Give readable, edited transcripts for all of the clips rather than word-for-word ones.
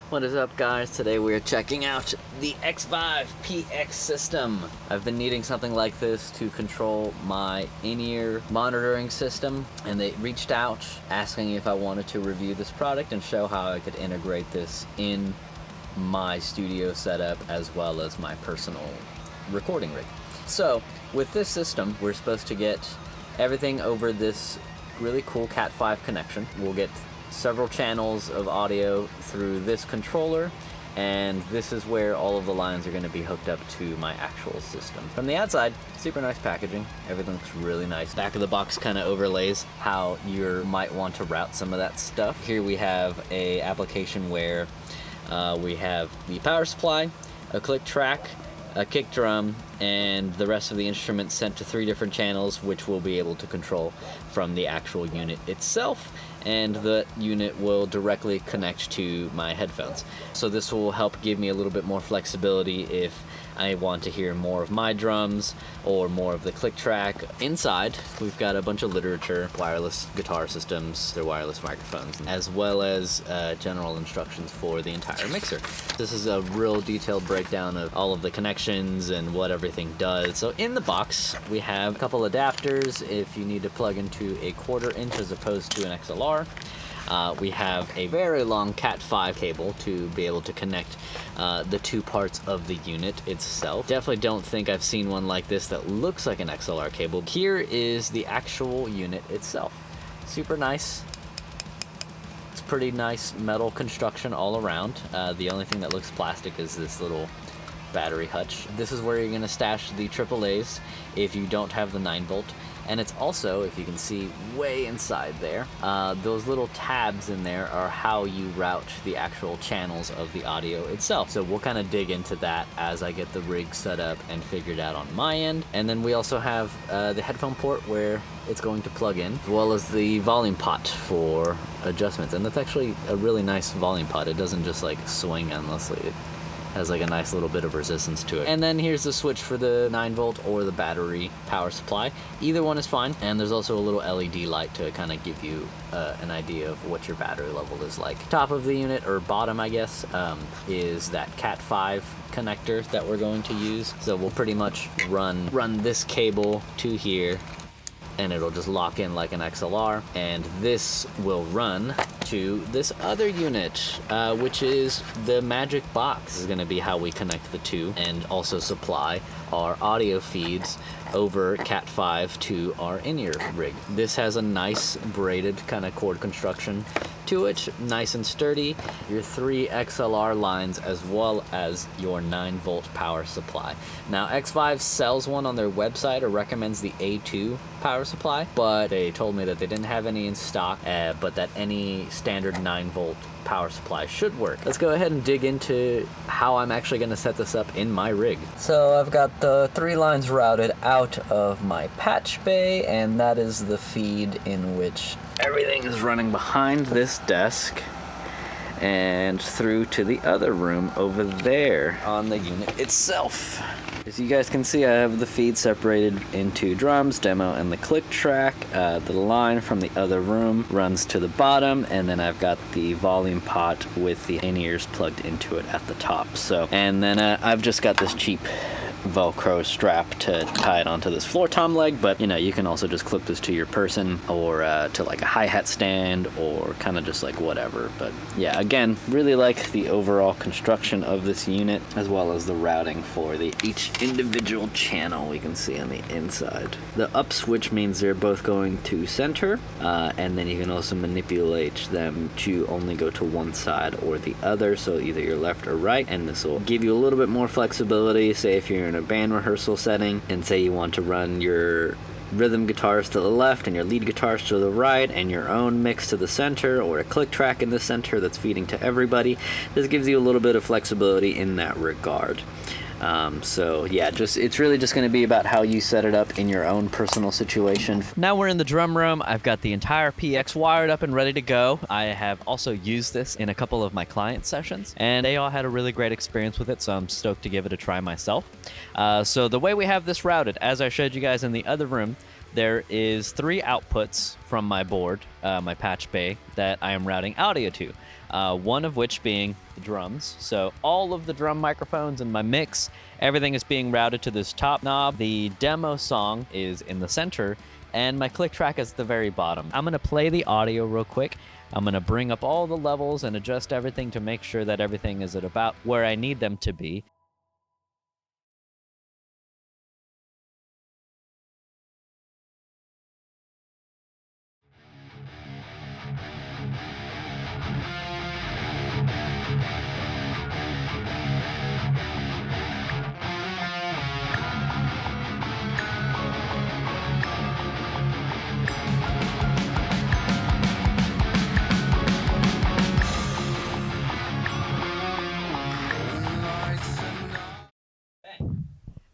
What is up, guys? Today we are checking out the Xvive PX system. I've been needing something like this to control my in-ear monitoring system, and they reached out asking if I wanted to review this product and show how I could integrate this in my studio setup as well as my personal recording rig. So with this system, we're supposed to get everything over this really cool Cat 5 connection. We'll get several channels of audio through this controller, and this is where all of the lines are going to be hooked up to my actual system. From the outside, super nice packaging. Everything looks really nice. Back of the box kind of overlays how you might want to route some of that stuff. Here we have a application where we have the power supply, a click track, a kick drum, and the rest of the instruments sent to 3 different channels, which we'll be able to control from the actual unit itself, and the unit will directly connect to my headphones. So this will help give me a little bit more flexibility if I want to hear more of my drums or more of the click track. Inside, we've got a bunch of literature, wireless guitar systems, their wireless microphones, as well as general instructions for the entire mixer. This is a real detailed breakdown of all of the connections and what everything does. So in the box, we have a couple adapters if you need to plug into a 1/4 inch as opposed to an XLR. We have a very long Cat 5 cable to be able to connect the 2 parts of the unit itself. Definitely don't think I've seen one like this that looks like an XLR cable. Here is the actual unit itself. Super nice. It's pretty nice metal construction all around. The only thing that looks plastic is this little battery hutch. This is where you're going to stash the AAAs if you don't have the 9-volt. And it's also, if you can see way inside there, those little tabs in there are how you route the actual channels of the audio itself. So we'll kind of dig into that as I get the rig set up and figured out on my end. And then we also have the headphone port where it's going to plug in, as well as the volume pot for adjustments. And that's actually a really nice volume pot. It doesn't just like swing endlessly. It has like a nice little bit of resistance to it. And then here's the switch for the 9-volt or the battery power supply. Either one is fine. And there's also a little LED light to kind of give you an idea of what your battery level is like. Top of the unit, or bottom I guess, is that Cat 5 connector that we're going to use. So we'll pretty much run this cable to here, and it'll just lock in like an XLR, and this will run to this other unit, which is the Magic Box. This is going to be how we connect the 2 and also supply our audio feeds over Cat 5 to our in-ear rig. This has a nice braided kind of cord construction to it, nice and sturdy. Your 3 XLR lines as well as your 9-volt power supply. Now Xvive sells one on their website, or recommends the A2 power supply, but they told me that they didn't have any in stock, but that any standard 9-volt power supply should work. Let's go ahead and dig into how I'm actually going to set this up in my rig. So I've got the 3 lines routed out of my patch bay, and that is the feed in which everything is running behind this desk and through to the other room over there on the unit itself. As you guys can see, I have the feed separated into drums, demo, and the click track. The line from the other room runs to the bottom, and then I've got the volume pot with the in-ears plugged into it at the top. So, and then I've just got this cheap Velcro strap to tie it onto this floor tom leg, but you know, you can also just clip this to your person or to like a hi-hat stand, or kind of just like whatever. But yeah, again, really like the overall construction of this unit, as well as the routing for each individual channel we can see on the inside. The up switch means they're both going to center, and then you can also manipulate them to only go to one side or the other, so either your left or right, and this will give you a little bit more flexibility. Say if you're in a band rehearsal setting and say you want to run your rhythm guitars to the left and your lead guitars to the right and your own mix to the center, or a click track in the center that's feeding to everybody, this gives you a little bit of flexibility in that regard. So yeah, it's really just going to be about how you set it up in your own personal situation. Now we're in the drum room. I've got the entire PX wired up and ready to go. I have also used this in a couple of my client sessions, and they all had a really great experience with it, so I'm stoked to give it a try myself. So the way we have this routed, as I showed you guys in the other room, there is 3 outputs from my board, my patch bay, that I am routing audio to. One of which being the drums. So all of the drum microphones in my mix, everything is being routed to this top knob. The demo song is in the center, and my click track is at the very bottom. I'm gonna play the audio real quick. I'm gonna bring up all the levels and adjust everything to make sure that everything is at about where I need them to be.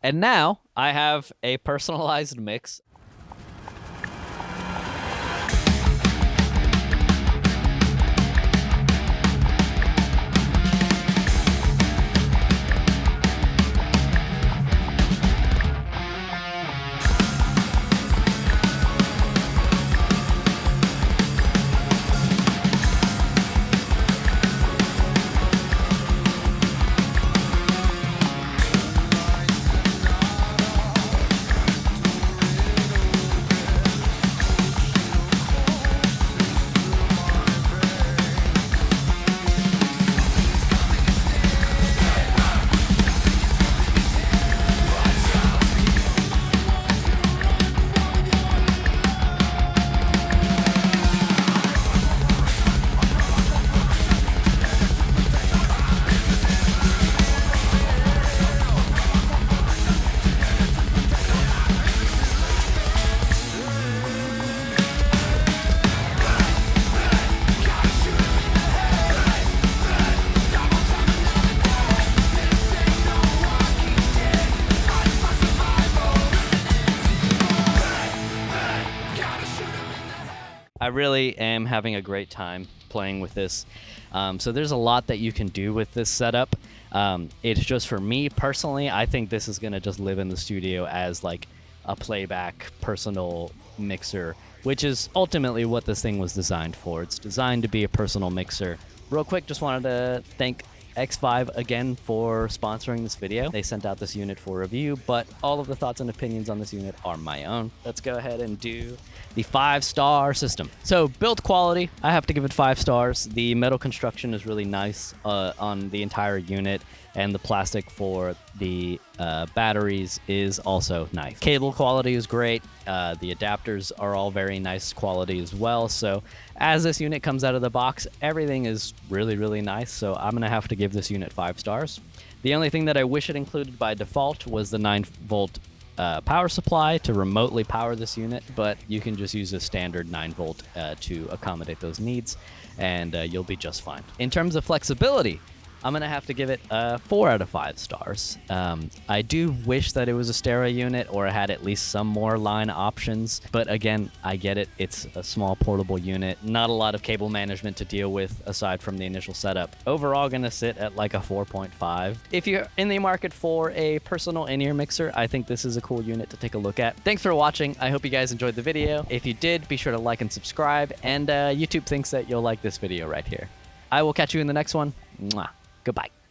And now I have a personalized mix. I really am having a great time playing with this. So there's a lot that you can do with this setup. It's just for me personally, I think this is gonna just live in the studio as like a playback personal mixer, which is ultimately what this thing was designed for. It's designed to be a personal mixer. Real quick, just wanted to thank Xvive again for sponsoring this video. They sent out this unit for review, but all of the thoughts and opinions on this unit are my own. Let's go ahead and do the 5-star system. So build quality, I have to give it 5 stars. The metal construction is really nice on the entire unit, and the plastic for the batteries is also nice. Cable quality is great. The adapters are all very nice quality as well. So as this unit comes out of the box, everything is really, really nice. So I'm gonna have to give this unit 5 stars. The only thing that I wish it included by default was the 9-volt power supply to remotely power this unit, but you can just use a standard 9-volt to accommodate those needs, and you'll be just fine. In terms of flexibility, I'm gonna have to give it 4 out of 5 stars. I do wish that it was a stereo unit or it had at least some more line options, but again, I get it. It's a small portable unit, not a lot of cable management to deal with aside from the initial setup. Overall, gonna sit at like a 4.5. If you're in the market for a personal in-ear mixer, I think this is a cool unit to take a look at. Thanks for watching. I hope you guys enjoyed the video. If you did, be sure to like and subscribe, and YouTube thinks that you'll like this video right here. I will catch you in the next one. Mwah. Goodbye.